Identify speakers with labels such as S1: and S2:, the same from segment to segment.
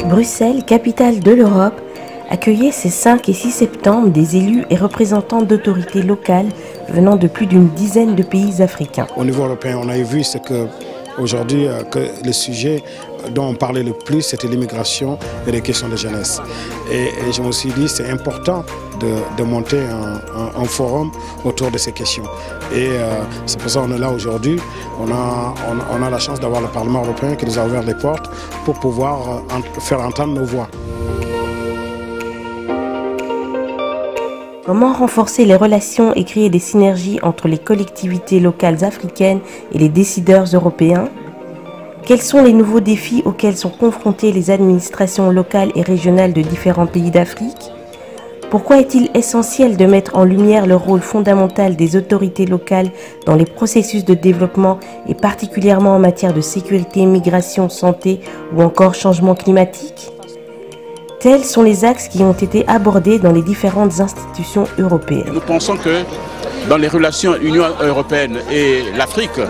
S1: Bruxelles, capitale de l'Europe, accueillait ces 5 et 6 septembre des élus et représentants d'autorités locales venant de plus d'une dizaine de pays africains.
S2: Au niveau européen, on a vu ce que aujourd'hui que le sujet dont on parlait le plus, c'était l'immigration et les questions de jeunesse. Et je me suis dit c'est important de monter un forum autour de ces questions. Et c'est pour ça qu'on est là aujourd'hui. On a la chance d'avoir le Parlement européen qui nous a ouvert les portes pour pouvoir faire entendre nos voix.
S1: Comment renforcer les relations et créer des synergies entre les collectivités locales africaines et les décideurs européens? Quels sont les nouveaux défis auxquels sont confrontées les administrations locales et régionales de différents pays d'Afrique? Pourquoi est-il essentiel de mettre en lumière le rôle fondamental des autorités locales dans les processus de développement et particulièrement en matière de sécurité, migration, santé ou encore changement climatique? Tels sont les axes qui ont été abordés dans les différentes institutions européennes.
S3: Nous pensons que dans les relations Union européenne et l'Afrique,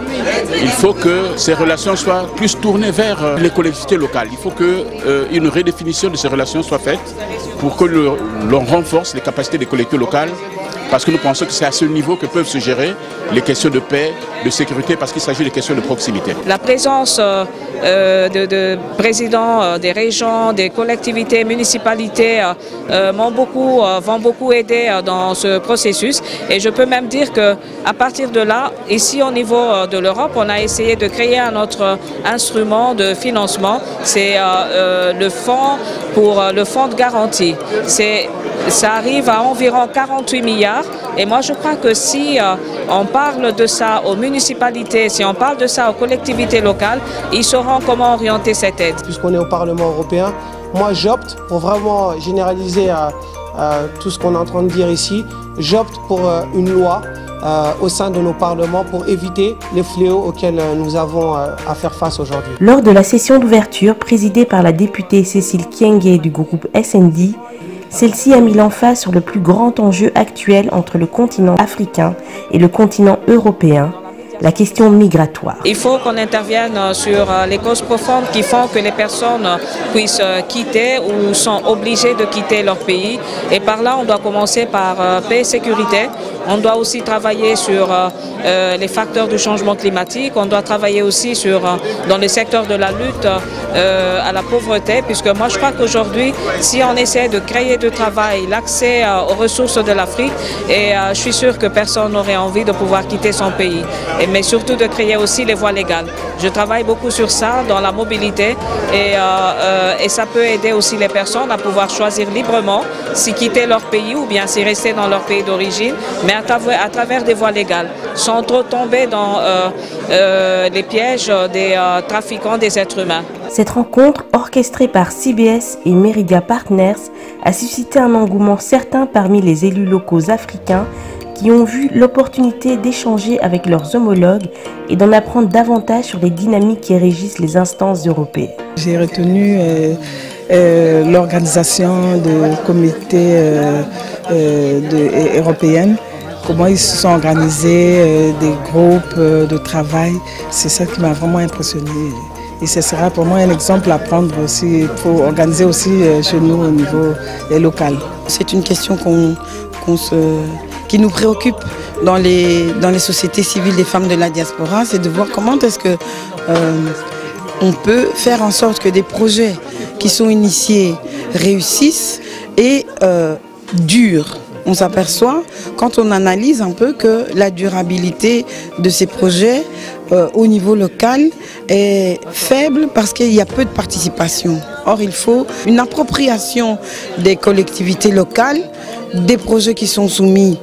S3: il faut que ces relations soient plus tournées vers les collectivités locales. Il faut qu'une redéfinition de ces relations soit faite pour que l'on renforce les capacités des collectivités locales, parce que nous pensons que c'est à ce niveau que peuvent se gérer les questions de paix, de sécurité, parce qu'il s'agit de questions de proximité.
S4: La présence de présidents des régions, des collectivités, municipalités vont beaucoup aider dans ce processus. Et je peux même dire qu'à partir de là, ici au niveau de l'Europe, on a essayé de créer un autre instrument de financement. C'est le fonds de garantie. Ça arrive à environ 48 milliards et moi je crois que si on parle de ça aux municipalités, si on parle de ça aux collectivités locales, ils sauront comment orienter cette aide.
S5: Puisqu'on est au Parlement européen, moi j'opte pour vraiment généraliser tout ce qu'on est en train de dire ici. J'opte pour une loi au sein de nos parlements pour éviter les fléaux auxquels nous avons à faire face aujourd'hui.
S1: Lors de la session d'ouverture présidée par la députée Cécile Kyenge du groupe SND, celle-ci a mis l'emphase sur le plus grand enjeu actuel entre le continent africain et le continent européen, la question migratoire.
S4: Il faut qu'on intervienne sur les causes profondes qui font que les personnes puissent quitter ou sont obligées de quitter leur pays. Et par là, on doit commencer par paix et sécurité. On doit aussi travailler sur les facteurs du changement climatique. On doit travailler aussi dans le secteur de la lutte à la pauvreté, puisque moi je crois qu'aujourd'hui, si on essaie de créer du travail, l'accès aux ressources de l'Afrique, et je suis sûr que personne n'aurait envie de pouvoir quitter son pays. Mais surtout de créer aussi les voies légales. Je travaille beaucoup sur ça, dans la mobilité, et ça peut aider aussi les personnes à pouvoir choisir librement si quitter leur pays ou bien si rester dans leur pays d'origine, mais à travers des voies légales, sans trop tomber dans les pièges des trafiquants des êtres humains.
S1: Cette rencontre, orchestrée par CBS et Meridia Partners, a suscité un engouement certain parmi les élus locaux africains qui ont vu l'opportunité d'échanger avec leurs homologues et d'en apprendre davantage sur les dynamiques qui régissent les instances européennes.
S6: J'ai retenu l'organisation de comités européennes, comment ils se sont organisés, des groupes de travail. C'est ça qui m'a vraiment impressionné. Et ce sera pour moi un exemple à prendre aussi pour organiser aussi chez nous au niveau local.
S7: C'est une question qui nous préoccupe dans les sociétés civiles des femmes de la diaspora, c'est de voir comment est-ce que on peut faire en sorte que des projets qui sont initiés réussissent et durent. On s'aperçoit, quand on analyse un peu, que la durabilité de ces projets au niveau local est faible parce qu'il y a peu de participation. Or, il faut une appropriation des collectivités locales, des projets qui sont soumis,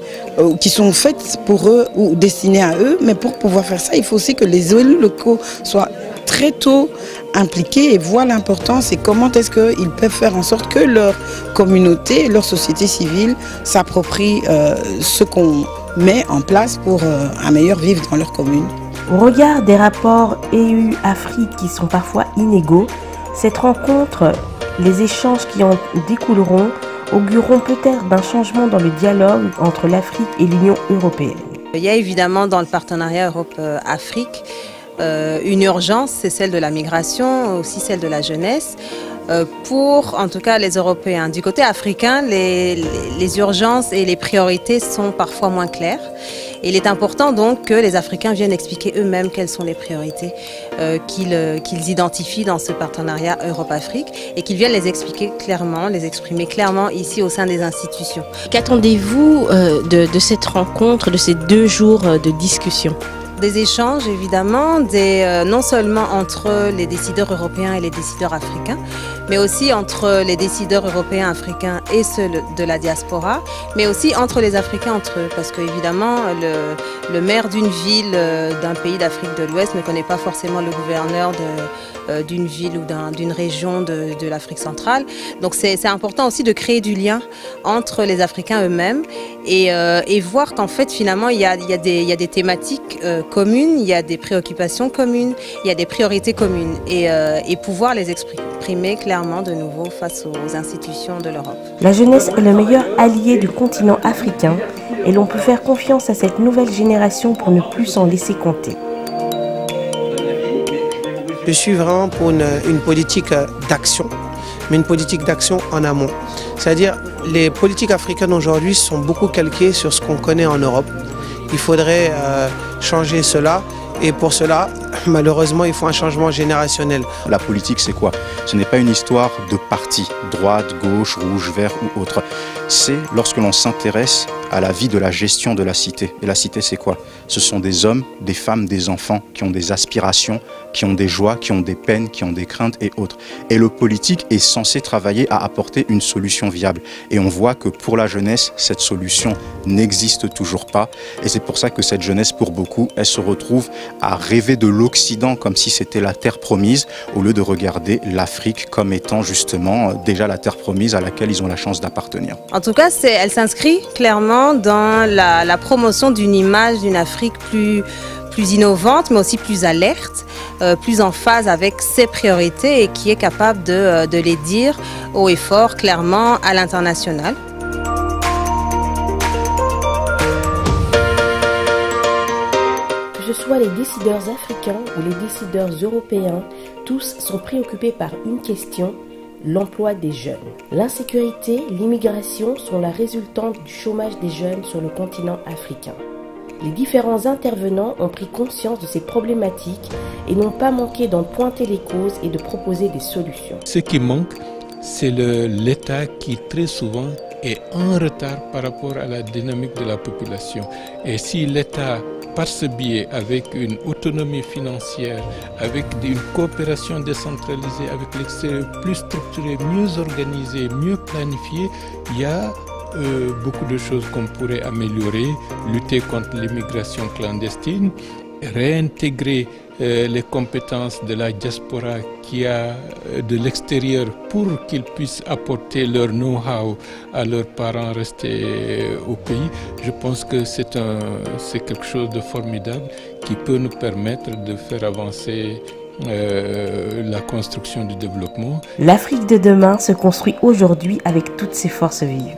S7: qui sont faits pour eux ou destinés à eux, mais pour pouvoir faire ça, il faut aussi que les élus locaux soient très tôt impliqués et voient l'importance et comment est-ce qu'ils peuvent faire en sorte que leur communauté, leur société civile s'approprient ce qu'on met en place pour un meilleur vivre dans leur commune.
S1: Au regard des rapports EU-Afrique qui sont parfois inégaux, cette rencontre, les échanges qui en découleront, augureront peut-être d'un changement dans le dialogue entre l'Afrique et l'Union européenne.
S8: Il y a évidemment dans le partenariat Europe-Afrique une urgence, c'est celle de la migration, aussi celle de la jeunesse. pour en tout cas les Européens. Du côté africain, les urgences et les priorités sont parfois moins claires. Et il est important donc que les Africains viennent expliquer eux-mêmes quelles sont les priorités qu'ils identifient dans ce partenariat Europe-Afrique et qu'ils viennent les expliquer clairement, les exprimer clairement ici au sein des institutions.
S1: Qu'attendez-vous de cette rencontre, de ces 2 jours de discussion?
S8: Des échanges évidemment, non seulement entre les décideurs européens et les décideurs africains, mais aussi entre les décideurs européens, africains et ceux de la diaspora, mais aussi entre les Africains entre eux, parce que évidemment le maire d'une ville d'un pays d'Afrique de l'Ouest ne connaît pas forcément le gouverneur d'une ville ou d'une région de l'Afrique centrale. Donc c'est important aussi de créer du lien entre les Africains eux-mêmes et voir qu'en fait finalement il y a des thématiques communes, il y a des préoccupations communes, il y a des priorités communes et pouvoir les exprimer clairement de nouveau face aux institutions de l'Europe.
S1: La jeunesse est le meilleur allié du continent africain et l'on peut faire confiance à cette nouvelle génération pour ne plus s'en laisser compter.
S5: Je suis vraiment pour une politique d'action, mais une politique d'action en amont. C'est-à-dire, les politiques africaines aujourd'hui sont beaucoup calquées sur ce qu'on connaît en Europe. Il faudrait changer cela et pour cela, malheureusement, il faut un changement générationnel.
S9: La politique, c'est quoi? Ce n'est pas une histoire de parti, droite, gauche, rouge, vert ou autre. C'est lorsque l'on s'intéresse à la vie de la gestion de la cité. Et la cité, c'est quoi? Ce sont des hommes, des femmes, des enfants qui ont des aspirations, qui ont des joies, qui ont des peines, qui ont des craintes et autres. Et le politique est censé travailler à apporter une solution viable. Et on voit que pour la jeunesse, cette solution n'existe toujours pas. Et c'est pour ça que cette jeunesse, pour beaucoup, elle se retrouve à rêver de l'Occident comme si c'était la terre promise, au lieu de regarder l'Afrique comme étant justement déjà la terre promise à laquelle ils ont la chance d'appartenir.
S8: En tout cas, elle s'inscrit clairement dans la promotion d'une image d'une Afrique plus innovante, mais aussi plus alerte, plus en phase avec ses priorités et qui est capable de les dire haut et fort, clairement, à l'international.
S1: Que ce soit les décideurs africains ou les décideurs européens, tous sont préoccupés par une question: l'emploi des jeunes. L'insécurité, l'immigration sont la résultante du chômage des jeunes sur le continent africain. Les différents intervenants ont pris conscience de ces problématiques et n'ont pas manqué d'en pointer les causes et de proposer des solutions.
S10: Ce qui manque, c'est l'État qui très souvent est en retard par rapport à la dynamique de la population. Et si l'État, par ce biais, avec une autonomie financière, avec une coopération décentralisée avec l'extérieur plus structurée, mieux organisée, mieux planifiée, il y a beaucoup de choses qu'on pourrait améliorer, lutter contre l'immigration clandestine, réintégrer les compétences de la diaspora qui a de l'extérieur pour qu'ils puissent apporter leur know-how à leurs parents restés au pays. Je pense que c'est quelque chose de formidable qui peut nous permettre de faire avancer la construction du développement.
S1: L'Afrique de demain se construit aujourd'hui avec toutes ses forces vives.